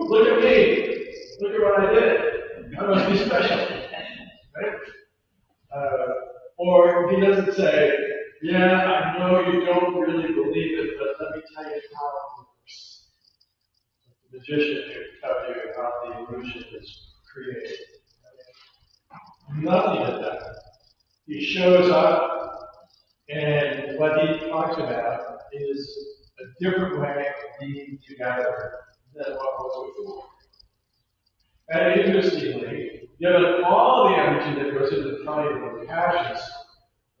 look at me. Look at what I did. I must be special. Right? Or he doesn't say, yeah, I know you don't really believe it, but let me tell you how it works. The magician can tell you how the illusion is created. Nothing of that. He shows up, and what he talks about is a different way of being together than what was before. And interestingly, given all the energy that goes into telling the passions,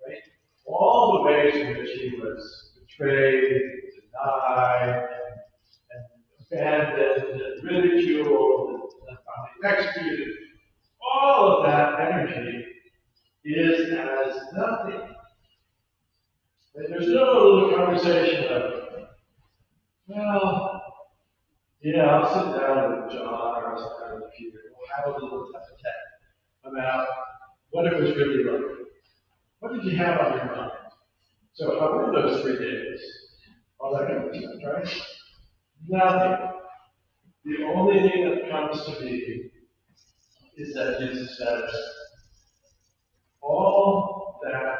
right? All the ways in which he was betrayed, denied, and abandoned, and ridiculed, and finally executed, all of that energy is as nothing. And there's no little conversation of, well, yeah, I'll sit down with John or I'll sit down with Peter. We'll have a little tete-a-tete about what it was really like. What did you have on your mind? So how were those 3 days? All that kind of stuff, right? Nothing. The only thing that comes to me is that Jesus says, all that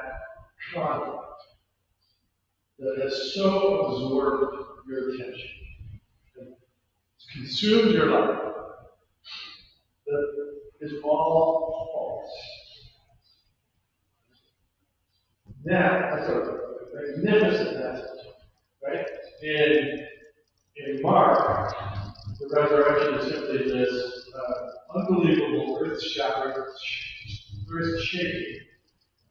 conflict that has so absorbed your attention, it's consumed your life, that is all false. Now, that's a magnificent message, right? In Mark, the resurrection is simply this unbelievable, earth-shattering, earth-shaking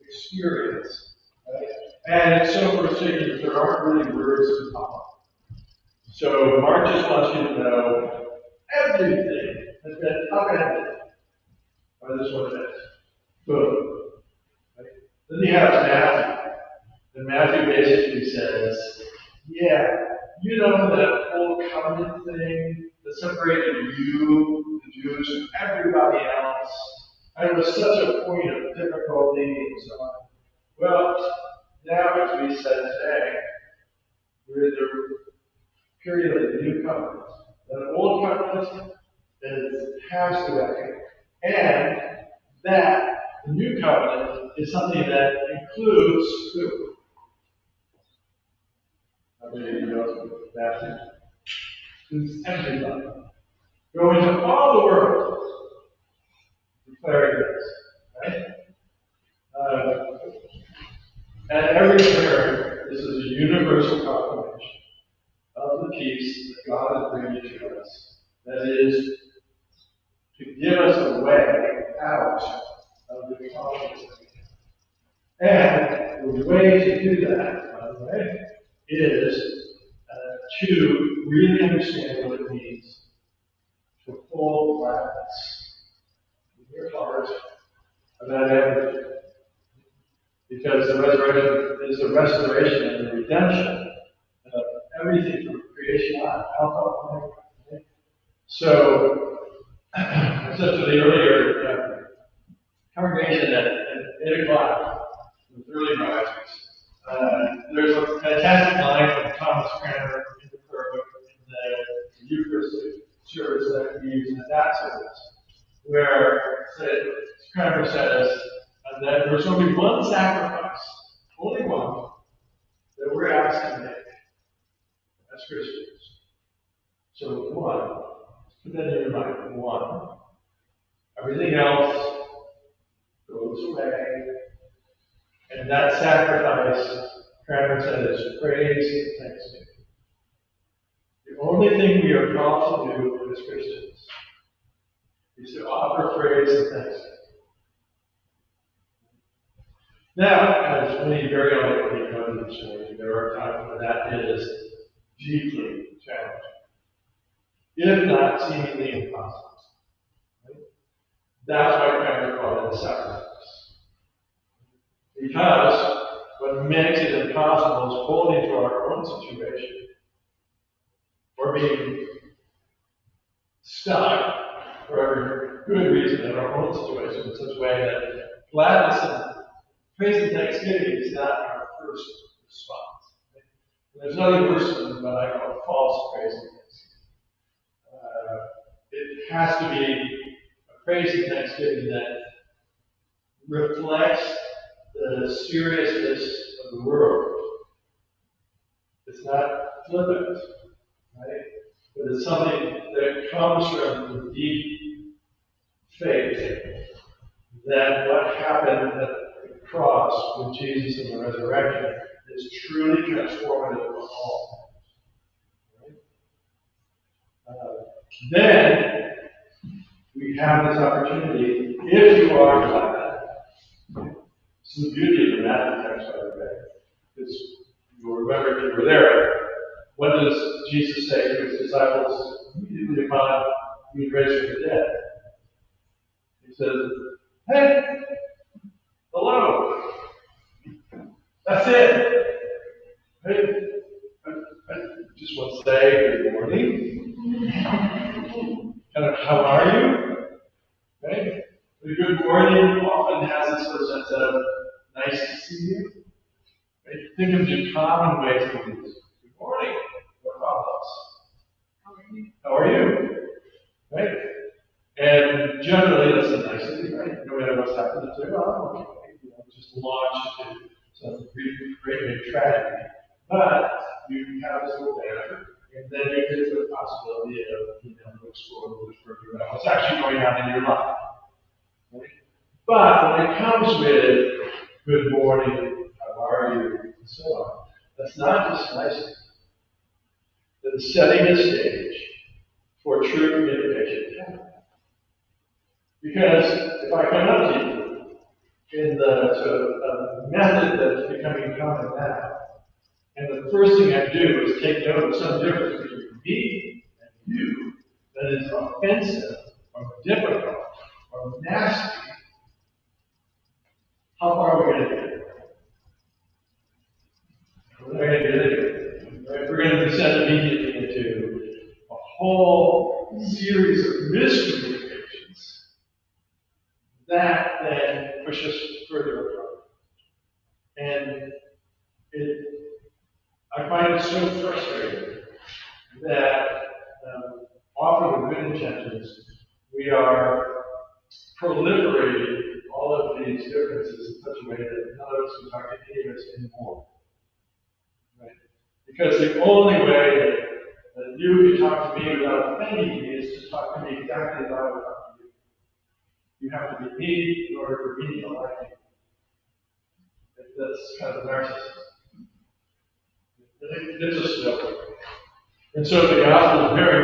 experience. Right? And it's so earth-shaking that there aren't really words to follow. So Mark just wants you to know everything has been upended by this one event. Boom. Right? Then you have Matthew. And Matthew basically says, yeah, you know that whole covenant thing that separated you, the Jews, from everybody else, and it was such a point of difficulty and so on. Well, now, as we said today, we're in the period of the new covenant. The old covenant is passed away, and that the new covenant is something that includes who? How many of you know Matthew? Includes everybody. Go into all the world, declaring this, right? At every turn, this is a universal proclamation of the peace that God is bringing to us. That is, to give us a way out of the conflict that we have. And the way to do that, by the way, is to really understand what it means to hold gladness in your heart about everything. Because the resurrection is the restoration and the redemption of everything from creation on, Alpha and Omega. So, I said to the earlier congregation at 8 o'clock, with early risers, there's a fantastic line from Thomas Cranmer in the prayer book in the Eucharistic service that we use in that service, where Cranmer says that there's only one sacrifice, only one, that we're asked to make as Christians. So one, put that in your mind, one. Everything else goes away. And that sacrifice, Cranmer said, is praise and thanksgiving. The only thing we are called to do as Christians is to offer praise and thanksgiving. Now, as many very eloquently noted this morning, there are times when that is deeply challenging, if not seemingly impossible. Right? That's why Cranmer called it a sacrifice. Because what makes it impossible is holding to our own situation, or being stuck for every good reason in our own situation in such a way that gladness and praise and thanksgiving is not our first response. Right? There's nothing worse than what I call false praise and thanksgiving. has to be a crazy thanksgiving that reflects the seriousness of the world. It's not flippant, right? But it's something that comes from the deep faith that what happened at the cross with Jesus and the resurrection is truly transformative of all. Right? Then we have this opportunity, if you are glad. It's the beauty of the Matthew text, by the way, because you'll remember if you were there. What does Jesus say to his disciples immediately upon being raised from the dead? He says, "Hey, hello." That's it. Hey, I just want to say good morning. Kind of, how are you? Right? The good morning often has this sort of sense of nice to see you. Right? Think of the common ways to do this. Good morning. What about us? How are you? Right? And generally, that's a nicety, right? No matter what's happening to you, okay. Just launch into some great big tragedy. But you have this little banner, and then you get the possibility of exploring a little further about what's actually going on in your life. Right? But when it comes with good morning, how are you, and so on, that's not just nicety. That's setting the stage for true communication to happen. Because if I come up to you in the sort of method that's becoming common now, and the first thing I do is take note of some difference between me and you that is offensive or difficult or nasty, how far are we going to get? We're not going to get it. Right? We're going to descend immediately into a whole series of miscommunications that then push us further apart. And I find it so frustrating that often with good intentions, we are proliferating all of these differences in such a way that none of us can talk to any of us anymore. Right? Because the only way that you can talk to me without offending me is to talk to me exactly as I would talk to you. You have to be me in order for me to like you. That's kind of narcissism. It's a slope. And so the gospel is very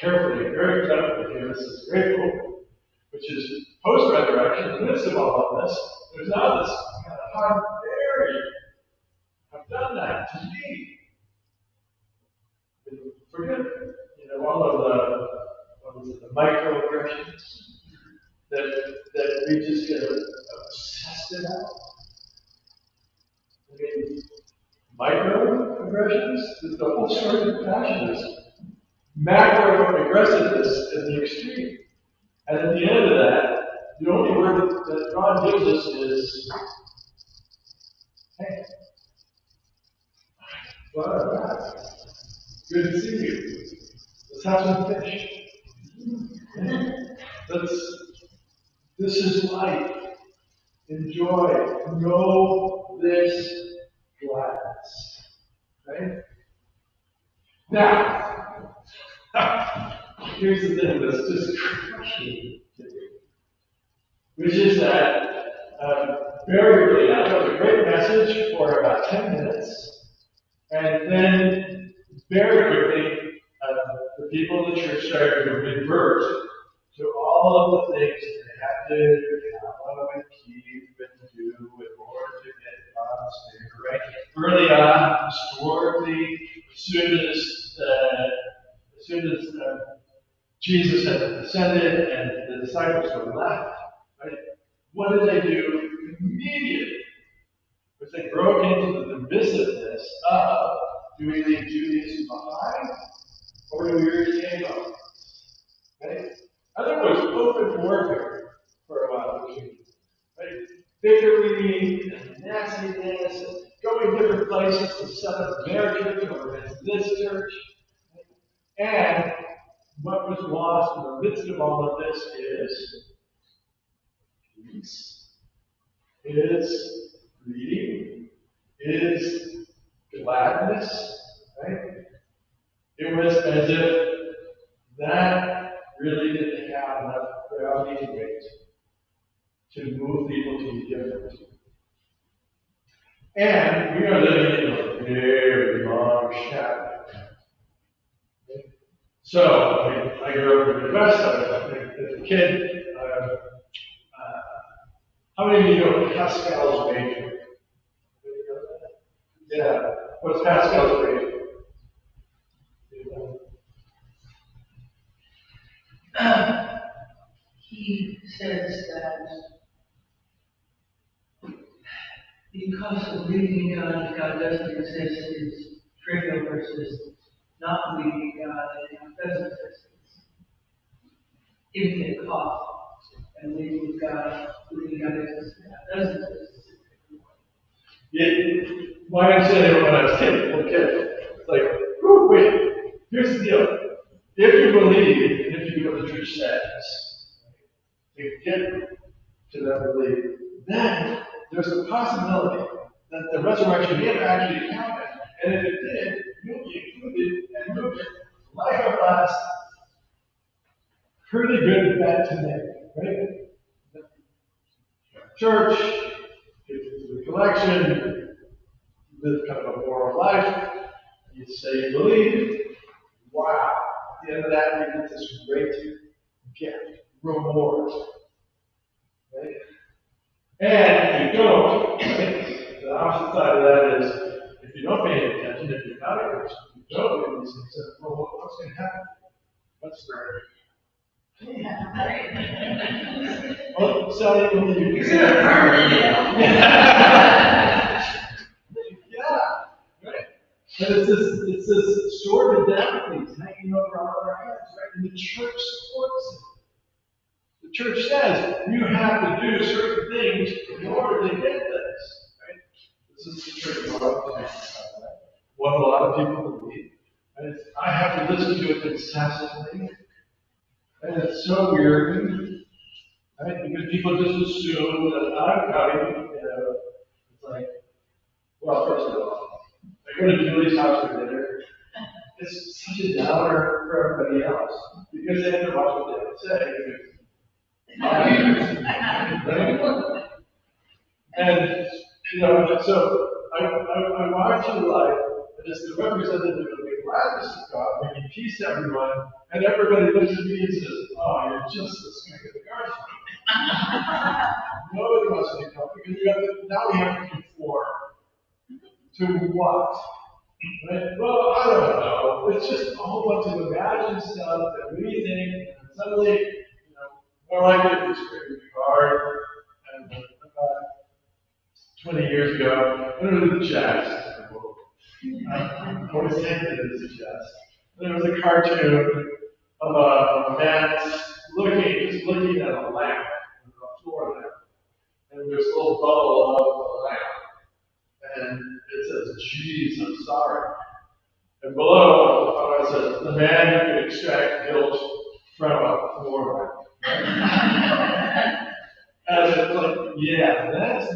carefully, very cleverly gives us this great hope, which is post-resurrection, in the midst of all of this, there's now this kind of how dare you have done that to me. Forget, all of the microaggressions that we just get obsessed about. I mean, microaggressions, the whole story of passion is macro-aggressiveness at the extreme. And at the end of that, the only word that God gives us is, hey, well, good to see you. Let's have some fish. This is life. Enjoy. Know this gladness. Right? Now, here's the thing that's just crushing to me, which is that very early on, there was a great message for about 10 minutes, and then very quickly, the people in the church started to revert to all of the things that they had to follow and keep and do in order to get God's favor. Right? Early on, historically, as soon as Jesus had ascended and the disciples were left, right? What did they do immediately? Because they broke into the divisiveness of, do we leave Judaism behind, or do we retain them? Right? I think it was open warfare for a while between them. Right? Bickering and nastiness and going different places to set up their church over against this church. And what was lost in the midst of all of this is peace, is reading, is gladness, right? It was as if that really didn't have enough gravity and weight to move people to be different. And we are living in a very long shadow. So, I grew up in the Midwest. As a kid, how many of you know Pascal's wager? Yeah. What's Pascal's wager? He says that because of believing in God, if God doesn't exist, is trivial versus not believing in God, and God doesn't exist. Giving it a cost, and believing in God exists, and God doesn't exist. Yeah. Why did I say that when I was a kid? It's like, whew, wait, here's the deal. If you believe, and if you do what the church says, you get to that belief, then there's a possibility that the resurrection may have actually happened, and if it did, you'll be included and moved it like a last pretty good bet to make, right? Church, get to the collection, live kind of a moral life, you say you believe, wow, at the end of that, you get this great gift, reward, right? And if you don't, right, the opposite side of that is, if you don't pay attention, if you're not a Christian, if you don't do these things, then, well, what's going to happen? What's great? Well, Sally, you're going to burn it down. Yeah, right. And it's this sordid down things hanging over all of our heads, right? And the church supports it. The church says you have to do certain things in order to get this, right? This is the church model, what a lot of people believe. And I have to listen to it incessantly. And it's so weird, right? Because people just assume that I'm coming, it's like, well, first of all, I go to Julie's house for dinner. It's such a downer for everybody else because they have to watch what they have to say. And, so I watch your life as the representative of the gladness of God, bringing peace to everyone, and everybody looks at me and says, oh, you're just the skunk of the garden. Nobody wants to come because now we have to conform to what? Right? Well, I don't know. It's just a whole bunch of imagined stuff that we think, and suddenly, more likely it's pretty hard. And about 20 years ago, I went to the chest. I always think that it's a chest. There was a cartoon of a man just looking at a lamp, a floor lamp. And there's a little bubble above the lamp. And it says, "Geez, I'm sorry." And below, it says, "The man who can extract guilt from a floor lamp." And it's like, yeah, that's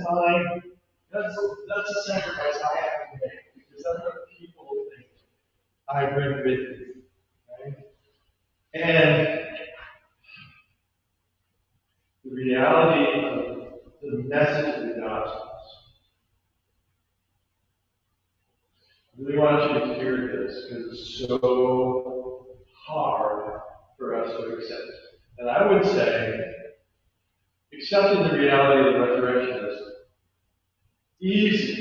a sacrifice I have to make. Because that's what people think I bring with me. Right? And the reality of the message of the gospel. I really want you to hear this because it's so hard for us to accept. And I would say, accepting the reality of the resurrection is easy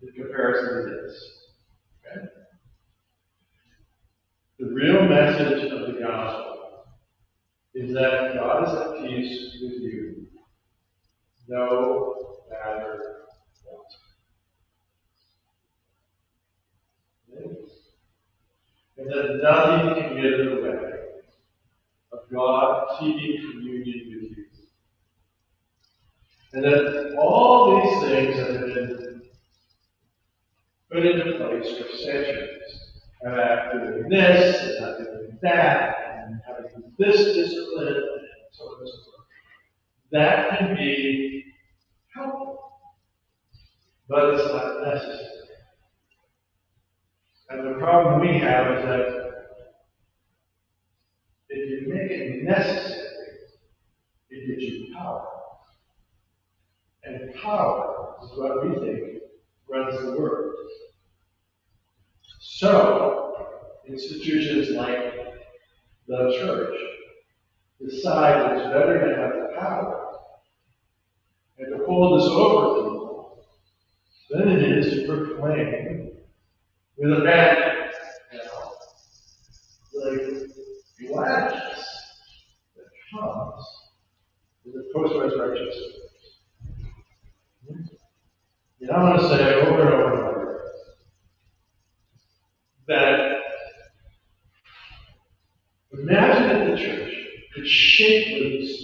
in comparison to this. Okay? The real message of the gospel is that God is at peace with you, no matter what. And that nothing can get in the way of God keeping communion with you. And that all these things have been put into place for centuries. I'm not doing this, and not doing that, and this discipline and so on and so forth. That can be helpful, but it's not necessary. And the problem we have is that if you make it necessary, it gives you power. And power is what we think runs the world. So, institutions like the church decide it's better to have the power and to hold this over people than it is to proclaim with abandon, the gladness that comes with the post-resurrection spirit. And I want to say over and over and over that imagine if the church could shake loose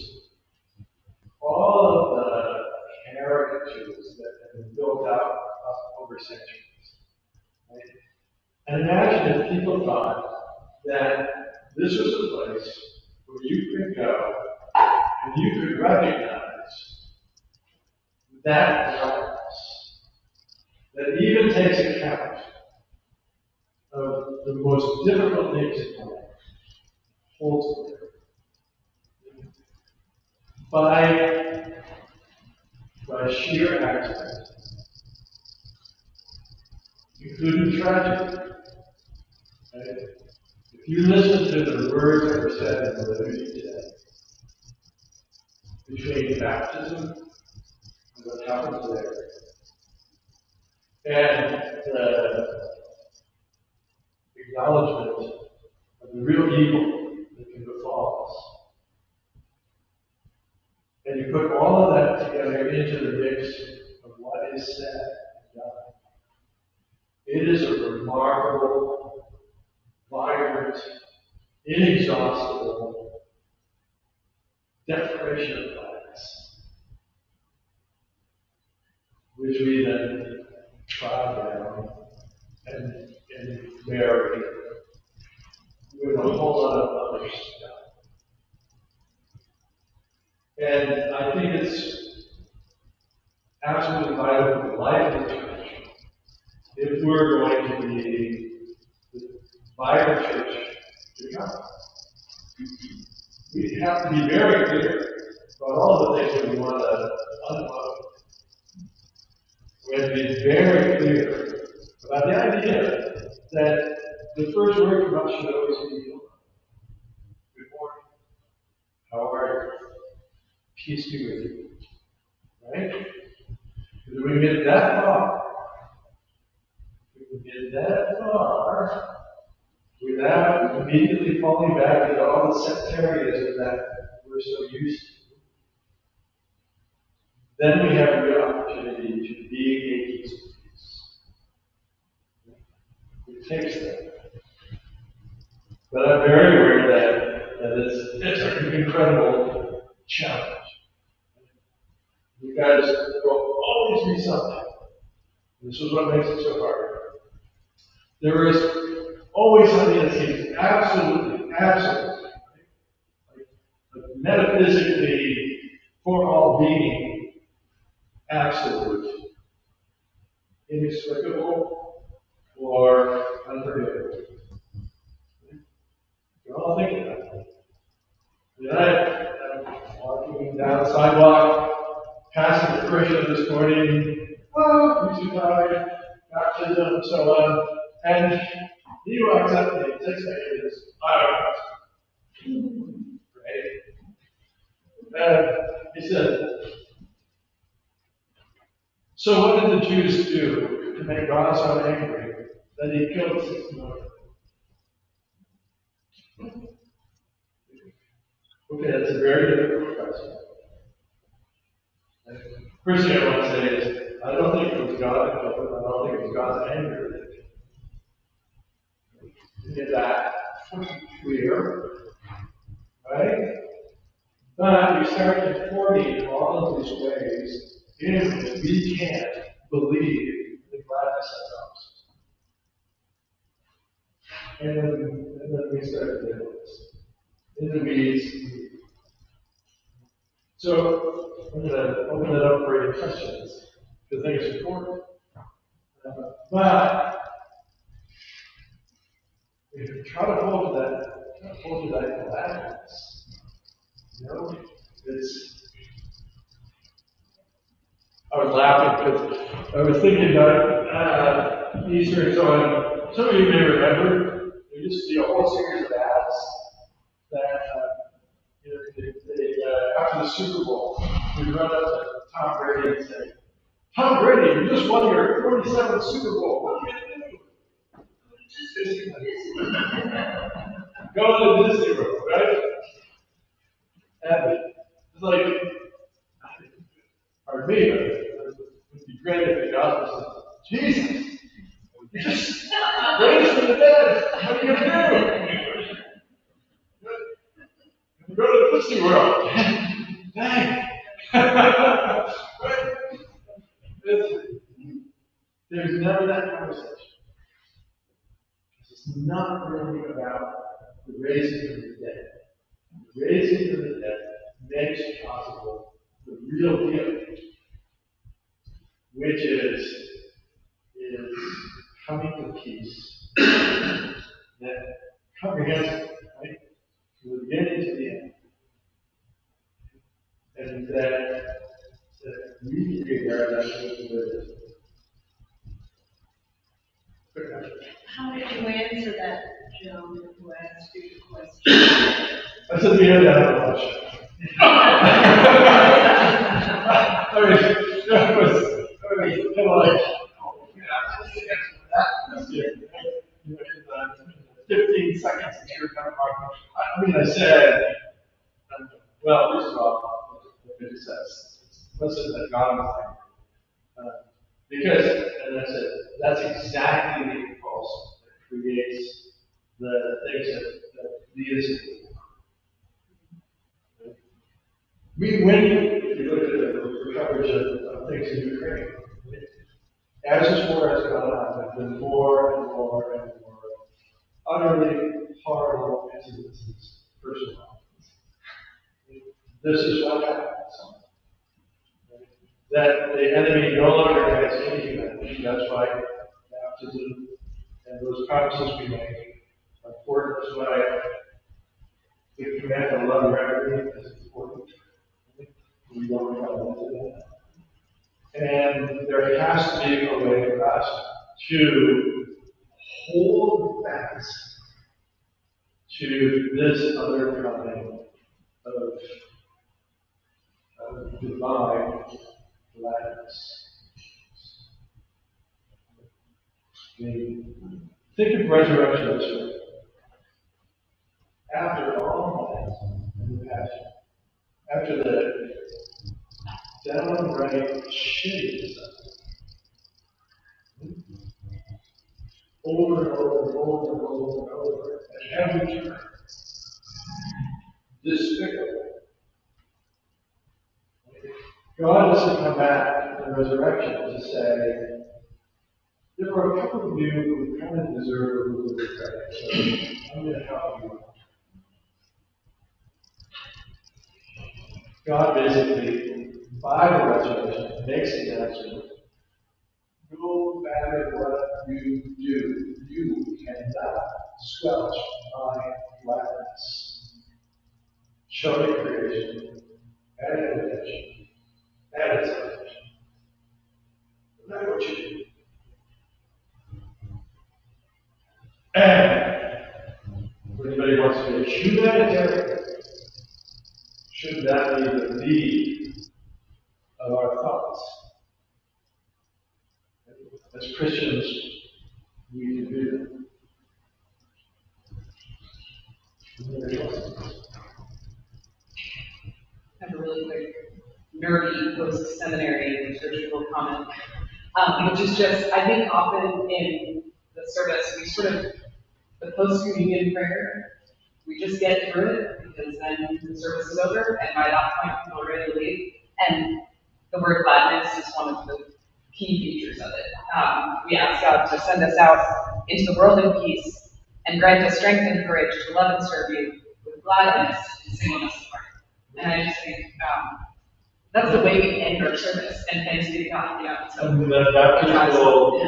all of the caricatures that have been built out over centuries. Right? And imagine if people thought that this was a place where you could go and you could recognize that darkness that even takes account of the most difficult things in life, holds there. By sheer accident, including tragedy. Right? If you listen to the words that were said in the liturgy today, between baptism and what happens there, and the acknowledgement of the real evil that can befall us, and you put all of that together into the mix of what is said and done, it is a remarkable, vibrant, inexhaustible declaration of gladness, which we then bow down and bury with a whole lot of other stuff. And I think it's absolutely vital for the life of the church if we're going to be the vibrant church to come. We have to be very clear about all the things that we want to unload. We have to be very clear about the idea that the first word from us should always be good morning. How are you? Peace be with you. Right? Because when we get that far, without immediately falling back into all the sectarianism that we're so used to, then we have a real opportunity to be agents of peace. It takes that. But I'm very aware that it's an incredible challenge. Because there will always be something. This is what makes it so hard. There is always something that seems absolutely, like metaphysically, for all being, absolute, inexplicable, or unforgivable. You're all thinking about it. I'm walking down the sidewalk, passing the Krishna this morning, crucified, baptism, and so on. And he walks up to me and takes my hand and says, right? And he said, so what did the Jews do to make God so angry that he killed 6 million? Okay, that's a very difficult question. First thing I want to say is, I don't think it was God that killed him. I don't think it was God's anger that killed him. To get that clear, right? But we start importing all of these ways in which we can't believe the gladness that comes. And then we start to do this. in the weeds. So I'm going to open it up for any questions, because I think it's important. But if you try to hold to that gladness, I was laughing because I was thinking about Easter and so on. Some of you may remember, there used to be a whole series of ads that, after the Super Bowl, we'd run up to Tom Brady and say, Tom Brady, you just won your 47th Super Bowl. What are you going to do? Go to Disney World, right? And it's like, pardon me, but it would be great if the gospel said, Jesus, you just raised from the dead. What are you going to do? Go to Disney World. Dang. There's never that conversation. It's not really about the raising from the dead. The raising from the dead makes possible the real deal, which is coming to peace that comprehensive, right? From the beginning to the end. And that we regard that as the How did you answer that, Joe, who asked you the question? That's at the end of the question. I mean, it was kind of like, 15 seconds that you're kind of talking. I said, well, first of all, it says, listen to God because, and I said, that's exactly the impulse that creates the things that lead us to. We win, if you look at the coverage of things in Ukraine. As this war has gone on, there have been more and more and more utterly horrible incidences, first of all. This is what happens. That the enemy no longer has any humanity. That's why baptism and those promises we make are important. That's why the command to love your enemy is important. We don't go into that. And there has to be a way for us to hold fast to this other kind of divine gladness. Think of resurrection this way. After all that, in the passion, after the downright shitty stuff, over and over and over and over and over, at every turn, despicable. God doesn't come back in the resurrection to say, there were a couple of you who kind of deserve a little bit of credit, so I'm going to help you out. God basically, by the resurrection, makes the announcement, no matter what you do, you cannot squelch my gladness. Showing creation, and redemption, and salvation. No matter what you do. And if anybody wants to be humanitarian, should that be the lead of our thoughts? As Christians, we can do that. I have a really quick nerdy post-seminary liturgical comment, which is just, I think often in the service, we sort of, the post-communion prayer, we just get through it because then the service is over, and by that point, people are ready to leave. And the word gladness is one of the key features of it. We ask God to send us out into the world in peace and grant us strength and courage to love and serve you with gladness to sing on this part. And I just think, that's the way we end our service, and thanks be to God, so. And that baptismal, the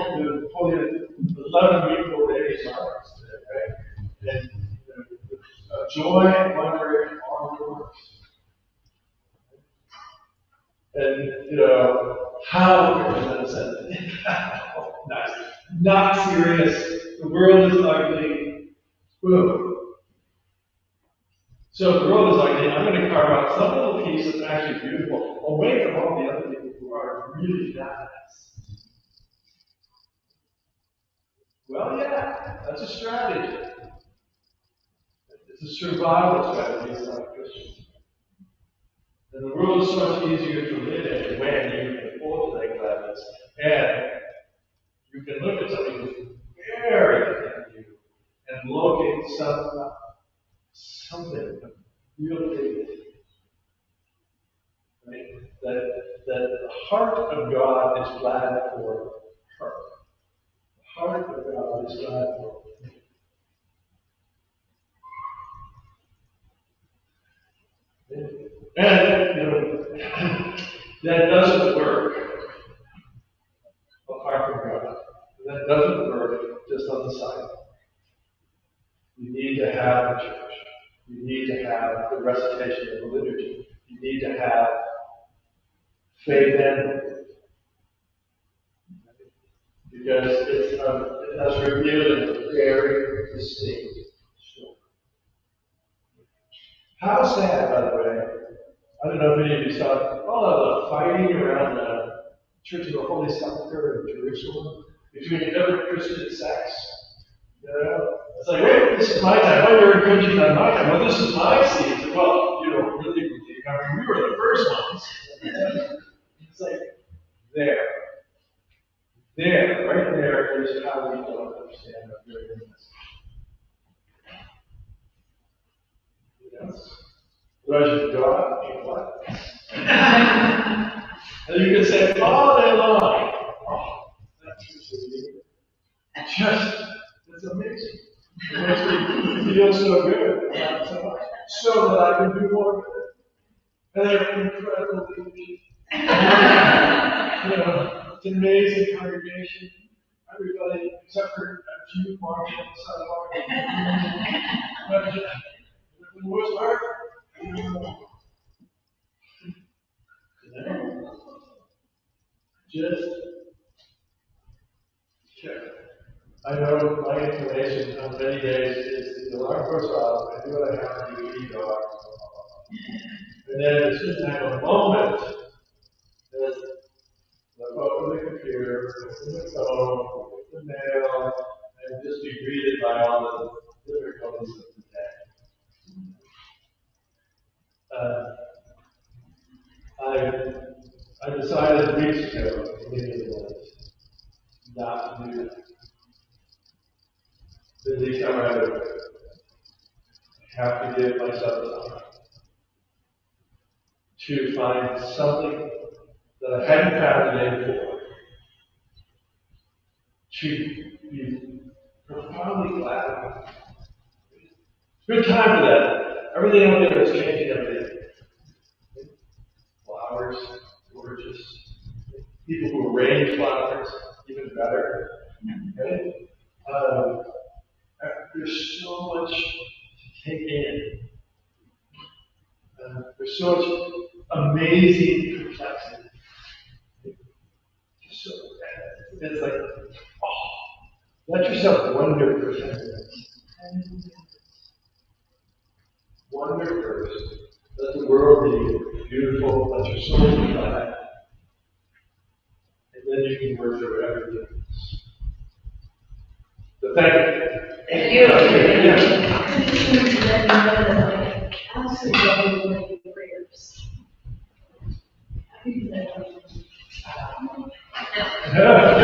11 week old babies are today, right? And joy, wonder, and all yours. And, how represents that? Nice. Not serious. The world is ugly. Boom. So the world is ugly. I'm going to carve out some little piece that's actually beautiful, away from all the other people who are really nice. Well, yeah, that's a strategy. It's a survival strategy. It's not a Christian. And the world is so much easier to live in when you can afford that gladness. And you can look at something who's very different than you and locate something really, right? That the heart of God is glad for her. The heart of God is glad for me. And, that doesn't work apart from God. That doesn't work just on the side. You need to have the church. You need to have the recitation of the liturgy. You need to have faith and belief. Because it's revealed in a very distinct story. How sad, by the way, I don't know if any of you saw all of the fighting around the Church of the Holy Sepulchre in Jerusalem between every Christian sects. It's like, wait, this is my time. Why are you preaching on my time? Well, this is my season. Well, you don't really believe. I mean, we were the first ones. It's like, right there is how we don't understand our forgiveness. Yes. Grudge God, you what? And you can say all day long, oh, that's just, it's amazing. It makes me feel so good about so much, so that I can do more of it. And they're incredible people. It's an amazing congregation. Everybody, except for a few marching on the sidewalk. But for the most part, just check. I know my inclination on many days is the alarm goes off, I do what I have to do, eat dog. And then as soon as I have a moment, there's open the computer, open the phone, open the mail, and just be greeted by all the difficulties of the day. I decided weeks ago, not to do that. At least I have to give myself time to find something that I hadn't found the day before, to be profoundly glad about. Good time for that. Everything out there is changing every day. Flowers, gorgeous. People who arrange flowers, even better. Okay? There's so much to take in. There's so much amazing complexity. So, it's like, let yourself wonder for 10 minutes. Wonder first. Let the world be beautiful. Let your soul be glad. And then you can work through everything. So thank you. Thank you. I just wanted to let you know that I absolutely love your prayers. I think that Good.